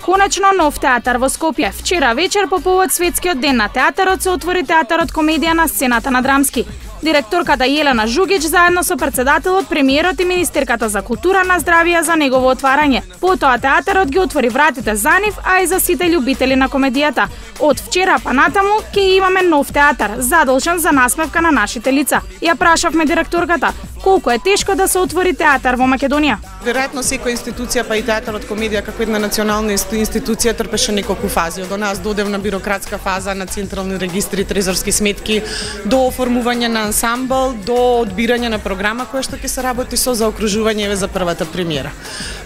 Конечно нов театар во Скопје. Вчера вечер по повод Светскиот ден на театарот се отвори театарот Комедија на сцената на Драмски. Директорката Јелена Жугич заедно со председателот, премиерот и министерката за култура на здравје за негово отварање. Потоа театарот ги отвори вратите за нив, а и за сите љубители на комедијата. Од вчера па натаму ќе имаме нов театар, задолжен за насмевка на нашите лица. Ја прашавме директорката колку е тешко да се отвори театар во Македонија. Веројатно секоја институција, па и театарот Комедија како една национална институција трпеше неколку фази. Од нас до одевна бирократска фаза на централни регистри, трезорски сметки, до оформување на ансамбл, до одбирање на програма која што ќе се работи со заокружување за првата премиера.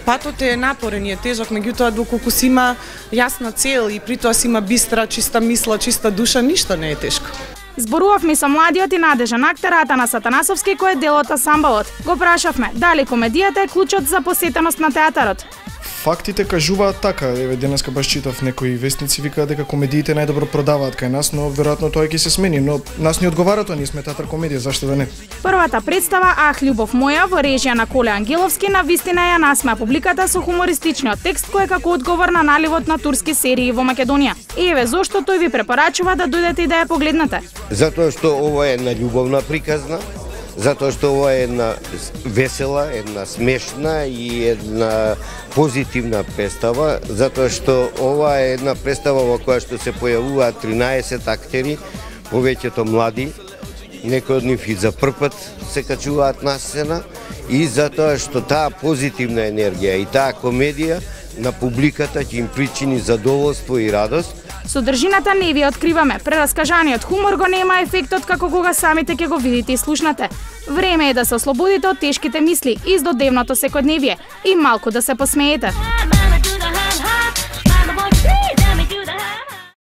Патот е напорен и е тежок, меѓутоа доколку си има јасна цел и при тоа си има бистра, чиста мисла, чиста душа, ништо не е тешко. Зборувавме со младиот и надежан актер Атанас Атанасовски кој е дел од ансамблот. Го прашавме дали комедијата е клучот за посетеност на театарот. Фактите кажуваат така. Еве денеска баш читав некои вестници викаат дека комедиите најдобро продаваат кај нас, но веројатно тоа ќе се смени, но нас ни одговара тоа, ние сме театар комедија, зашто да не? Првата представа Ах љубов моја во режија на Коле Ангеловски навистина ја насмеа публиката со хумористичниот текст кој е како одговор на наливот на турски серии во Македонија. И еве зошто тој ви препорачува да дојдете и да ја погледнете. Затоа што ова е една љубовна приказна, затоа што ова е една весела, една смешна и една позитивна представа, затоа што ова е една представа во која што се појавуваат 13 актери, повеќето млади, некои од нив и за прв пат се качуваат на сцена, и затоа што таа позитивна енергија и таа комедија на публиката ќе им причини задоволство и радост. Содржината не ви откриваме. Прераскажаниот хумор го нема ефектот како кога самите ќе го видите и слушнате. Време е да се ослободите од тешките мисли, издодневното секојдневие и малку да се посмеете.